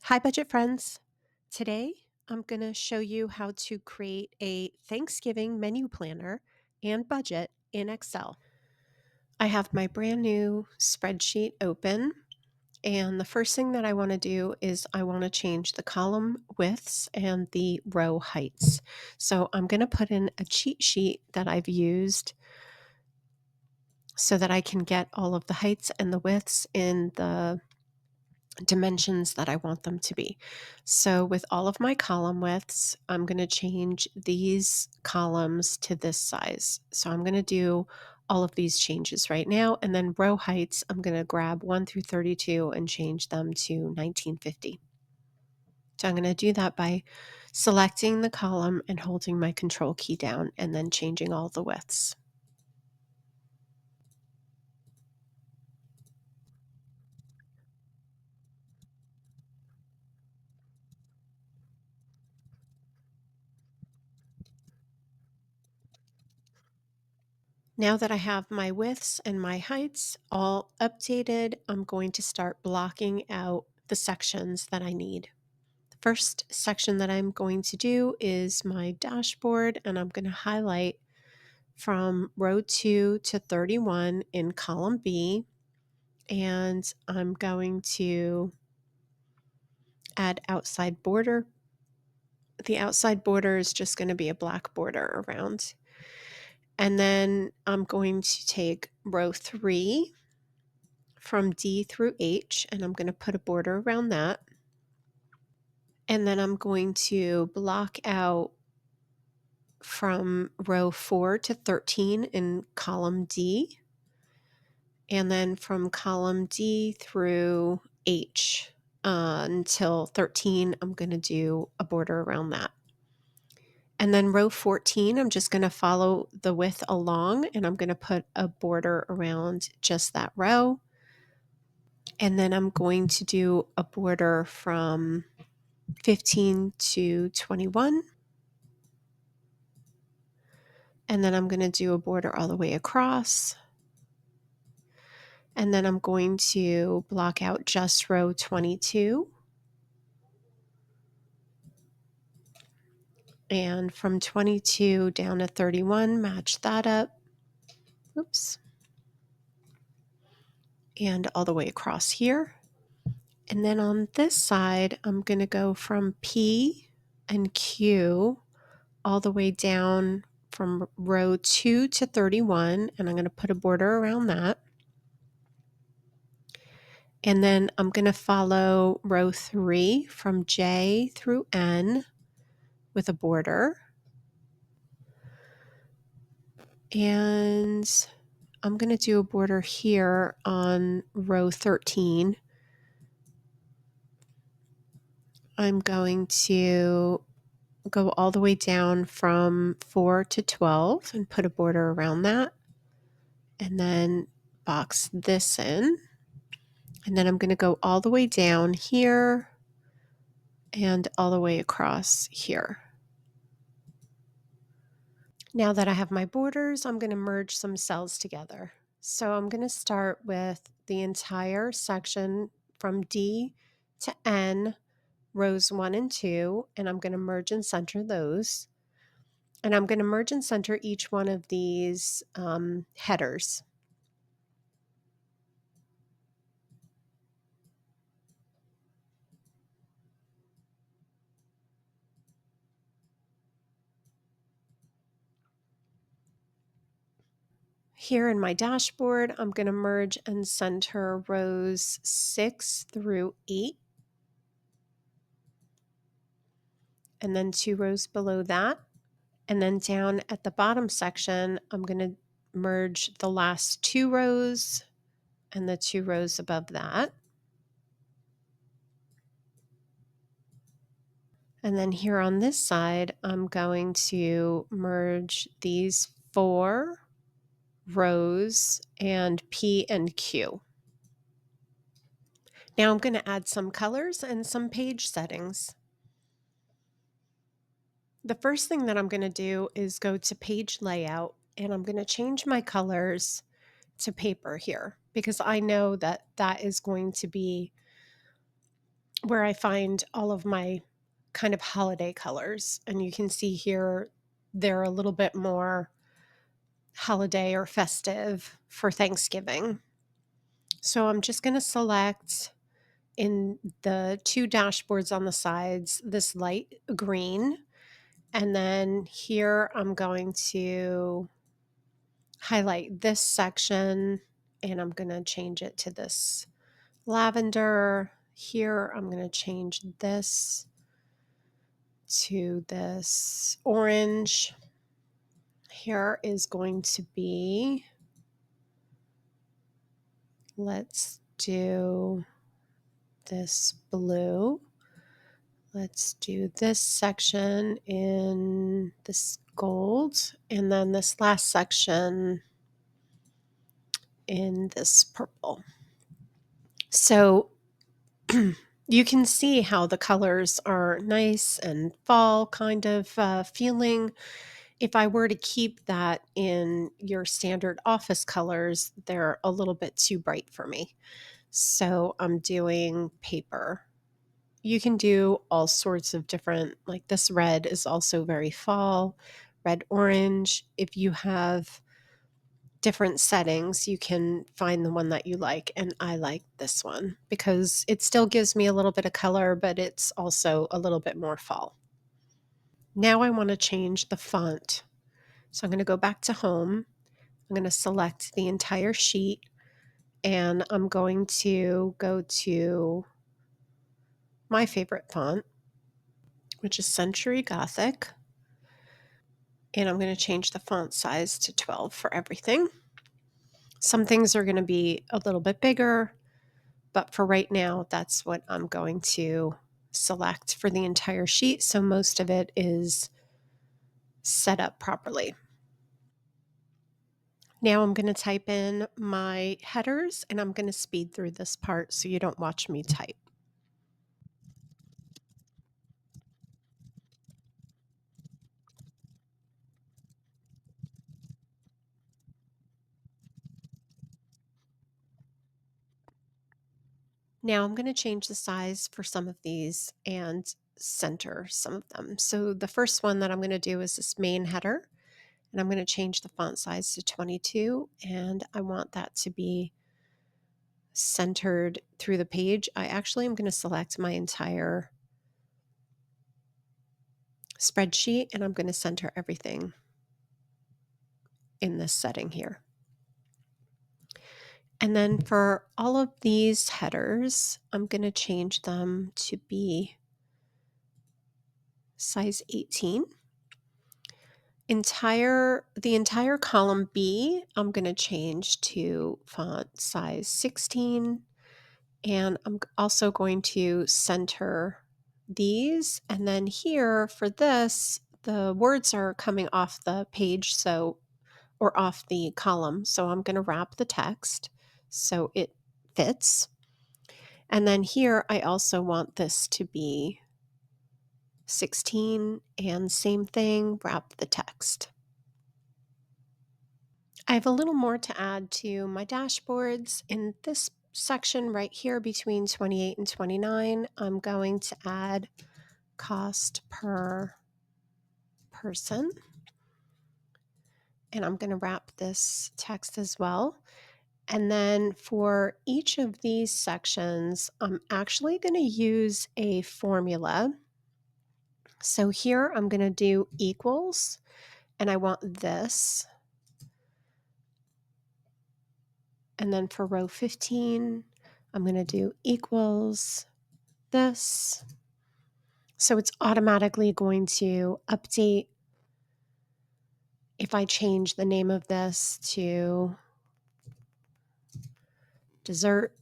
Hi, budget friends. Today, I'm going to show you how to create a Thanksgiving menu planner and budget in Excel. I have my brand new spreadsheet open, and the first thing that I want to do is I want to change the column widths and the row heights. So I'm going to put in a cheat sheet that I've used so that I can get all of the heights and the widths in the dimensions that I want them to be. So with all of my column widths, I'm going to change these columns to this size. So I'm going to do all of these changes right now. And then row heights, I'm going to grab 1 through 32 and change them to 1950. So I'm going to do that by selecting the column and holding my control key down and then changing all the widths. Now that I have my widths and my heights all updated, I'm going to start blocking out the sections that I need. The first section that I'm going to do is my dashboard, and I'm going to highlight from row 2 to 31 in column B, and I'm going to add outside border. The outside border is just going to be a black border around. And then I'm going to take row 3 from D through H, and I'm going to put a border around that. And then I'm going to block out from row 4 to 13 in column D, and then from column D through H until 13, I'm going to do a border around that. And then row 14, I'm just going to follow the width along, and I'm going to put a border around just that row. And then I'm going to do a border from 15 to 21. And then I'm going to do a border all the way across. And then I'm going to block out just row 22. And from 22 down to 31, match that up. Oops. And all the way across here. And then on this side, I'm going to go from P and Q all the way down from row 2 to 31, and I'm going to put a border around that. And then I'm going to follow row 3 from J through N with a border. And I'm going to do a border here on row 13. I'm going to go all the way down from 4 to 12 and put a border around that. And then box this in. And then I'm going to go all the way down here and all the way across here. Now that I have my borders, I'm going to merge some cells together. So I'm going to start with the entire section from D to N, rows 1 and 2, and I'm going to merge and center those. And I'm going to merge and center each one of these headers. Here in my dashboard, I'm going to merge and center rows 6 through 8, and then 2 rows below that. And then down at the bottom section, I'm going to merge the last 2 rows and the 2 rows above that. And then here on this side, I'm going to merge these 4 rows and P and Q. Now I'm going to add some colors and some page settings. The first thing that I'm going to do is go to page layout, and I'm going to change my colors to paper here because I know that that is going to be where I find all of my kind of holiday colors. And you can see here they're a little bit more holiday or festive for Thanksgiving. So I'm just going to select in the two dashboards on the sides this light green. And then here I'm going to highlight this section and I'm going to change it to this lavender. Here I'm going to change this to this orange. Here is going to be, let's do this blue. Let's do this section in this gold, and then this last section in this purple. So you can see how the colors are nice and fall kind of feeling. If I were to keep that in your standard office colors, they're a little bit too bright for me. So I'm doing paper. You can do all sorts of different, like this red is also very fall, red orange. If you have different settings, you can find the one that you like. And I like this one because it still gives me a little bit of color, but it's also a little bit more fall. Now I want to change the font. So I'm going to go back to home. I'm going to select the entire sheet and I'm going to go to my favorite font, which is Century Gothic. And I'm going to change the font size to 12 for everything. Some things are going to be a little bit bigger, but for right now, that's what I'm going to select for the entire sheet. So most of it is set up properly. Now I'm going to type in my headers and I'm going to speed through this part so you don't watch me type. Now I'm going to change the size for some of these and center some of them. So the first one that I'm going to do is this main header, and I'm going to change the font size to 22, and I want that to be centered through the page. I actually am going to select my entire spreadsheet and I'm going to center everything in this setting here. And then for all of these headers, I'm going to change them to be size 18. The entire column B, I'm going to change to font size 16. And I'm also going to center these. And then here for this, the words are coming off the page, or off the column. So I'm going to wrap the text so it fits. And then here, I also want this to be 16 and same thing, wrap the text. I have a little more to add to my dashboards. In this section right here between 28 and 29, I'm going to add cost per person. And I'm going to wrap this text as well. And then for each of these sections, I'm actually going to use a formula. So here I'm going to do equals, and I want this. And then for row 15, I'm going to do equals this. So it's automatically going to update if I change the name of this to dessert.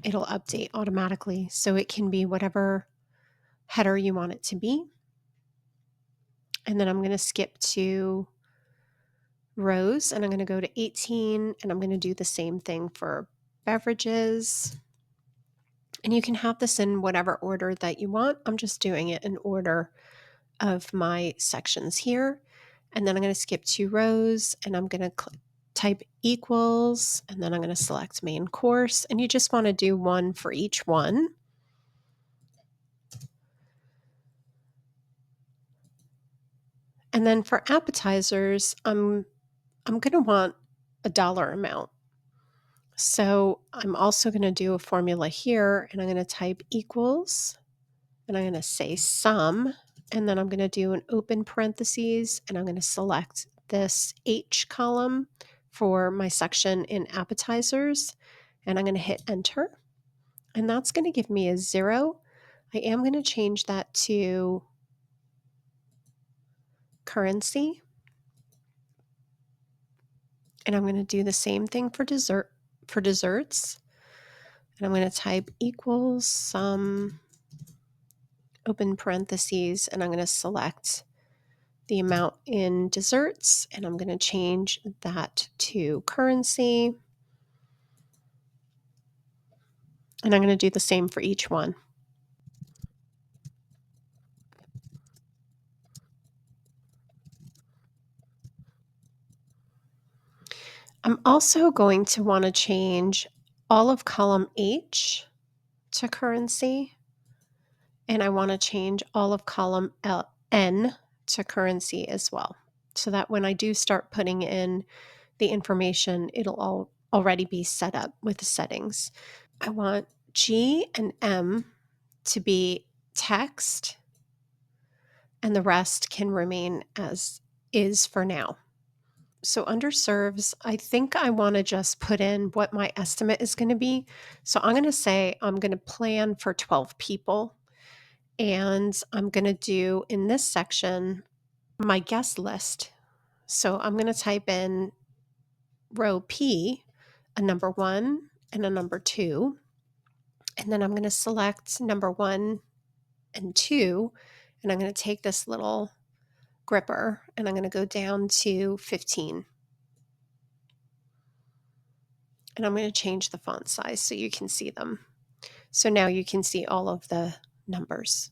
It'll update automatically. So it can be whatever header you want it to be. And then I'm going to skip to rows and I'm going to go to 18 and I'm going to do the same thing for beverages. And you can have this in whatever order that you want. I'm just doing it in order of my sections here. And then I'm going to skip 2 rows and I'm going to type equals and then I'm going to select main course. And you just want to do one for each one. And then for appetizers, I'm going to want a dollar amount. So I'm also going to do a formula here, and I'm going to type equals, and I'm going to say sum, and then I'm going to do an open parentheses, and I'm going to select this H column for my section in appetizers, and I'm going to hit enter, and that's going to give me a 0. I am going to change that to currency, and I'm going to do the same thing for desserts, and I'm going to type equals sum open parentheses, and I'm going to select the amount in desserts, and I'm going to change that to currency, and I'm going to do the same for each one. I'm also going to want to change all of column H to currency, and I want to change all of column N to currency as well, so that when I do start putting in the information, it'll all already be set up with the settings. I want G and M to be text, and the rest can remain as is for now. So under serves, I think I want to just put in what my estimate is going to be. So I'm going to say I'm going to plan for 12 people, and I'm going to do in this section my guest list. So I'm going to type in row P, a number 1 and a number 2, and then I'm going to select number 1 and 2, and I'm going to take this little gripper and I'm going to go down to 15. And I'm going to change the font size so you can see them. So now you can see all of the numbers.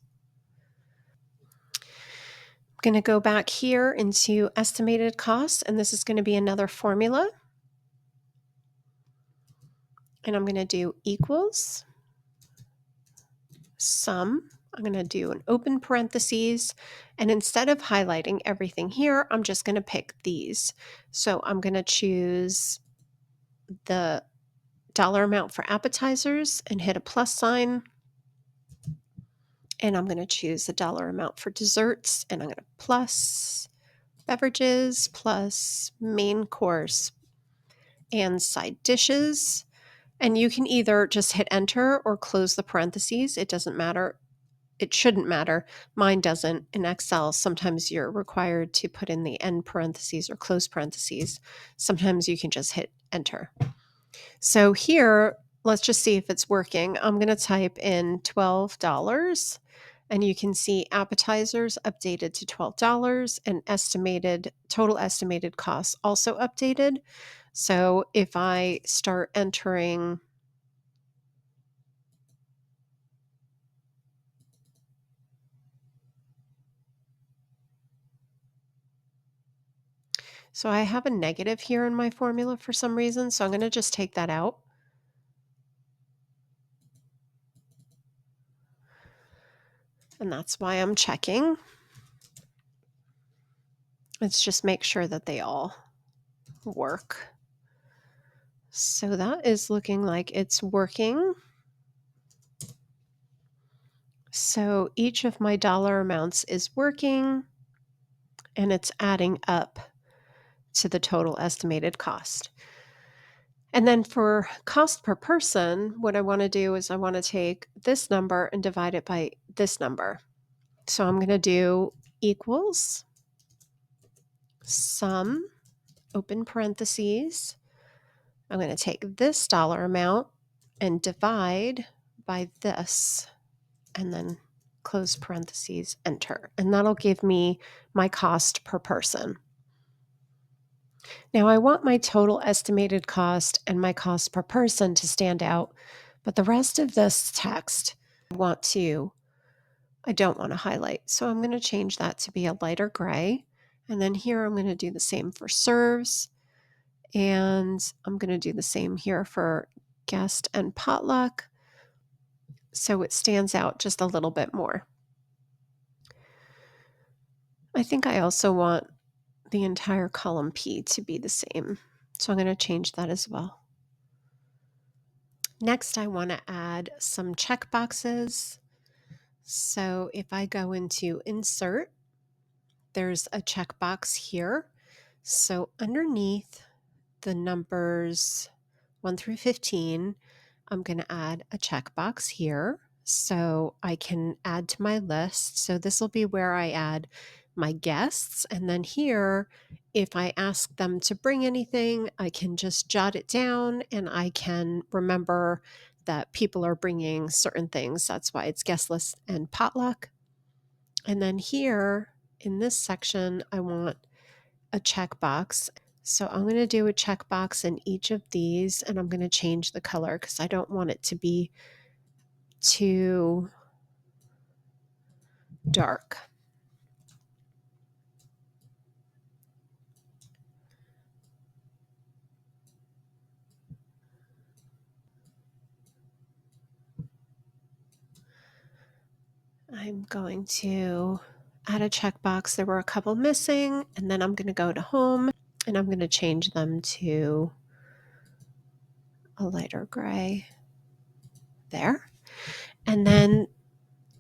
I'm going to go back here into estimated costs, and this is going to be another formula. And I'm going to do equals sum. I'm going to do an open parentheses, and instead of highlighting everything here, I'm just going to pick these. So I'm going to choose the dollar amount for appetizers and hit a plus sign. And I'm going to choose the dollar amount for desserts, and I'm going to plus beverages, plus main course and side dishes. And you can either just hit enter or close the parentheses. It doesn't matter. It shouldn't matter. Mine doesn't. In Excel, sometimes you're required to put in the end parentheses or close parentheses. Sometimes you can just hit enter. So here, let's just see if it's working. I'm going to type in $12, and you can see appetizers updated to $12 and total estimated costs also updated. So if I start entering, so I have a negative here in my formula for some reason, so I'm going to just take that out. And that's why I'm checking. Let's just make sure that they all work. So that is looking like it's working. So each of my dollar amounts is working, and it's adding up to the total estimated cost. And then for cost per person, what I want to do is I want to take this number and divide it by this number. So I'm going to do equals sum, open parentheses. I'm going to take this dollar amount and divide by this, and then close parentheses, enter. And that'll give me my cost per person. Now I want my total estimated cost and my cost per person to stand out, but the rest of this text I don't want to highlight. So I'm going to change that to be a lighter gray. And then here I'm going to do the same for serves. And I'm going to do the same here for guest and potluck, so it stands out just a little bit more. I think I also want the entire column P to be the same. So I'm going to change that as well. Next, I want to add some checkboxes. So if I go into Insert, there's a checkbox here. So underneath the numbers 1 through 15, I'm going to add a checkbox here so I can add to my list. So this will be where I add my guests. And then here, if I ask them to bring anything, I can just jot it down and I can remember that people are bringing certain things. That's why it's guest list and potluck. And then here in this section, I want a checkbox. So I'm going to do a checkbox in each of these and I'm going to change the color because I don't want it to be too dark. I'm going to add a checkbox. There were a couple missing, and then I'm going to go to home and I'm going to change them to a lighter gray there. And then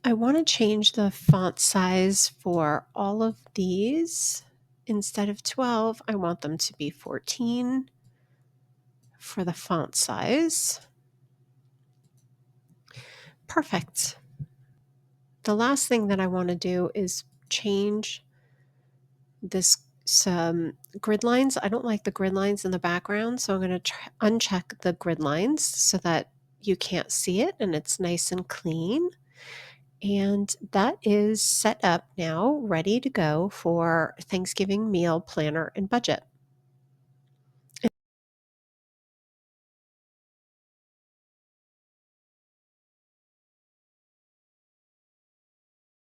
I want to change the font size for all of these. Instead of 12, I want them to be 14 for the font size. Perfect. The last thing that I want to do is change this some grid lines. I don't like the grid lines in the background, so I'm going to uncheck the grid lines so that you can't see it and it's nice and clean. And that is set up now, ready to go for Thanksgiving meal planner and budget.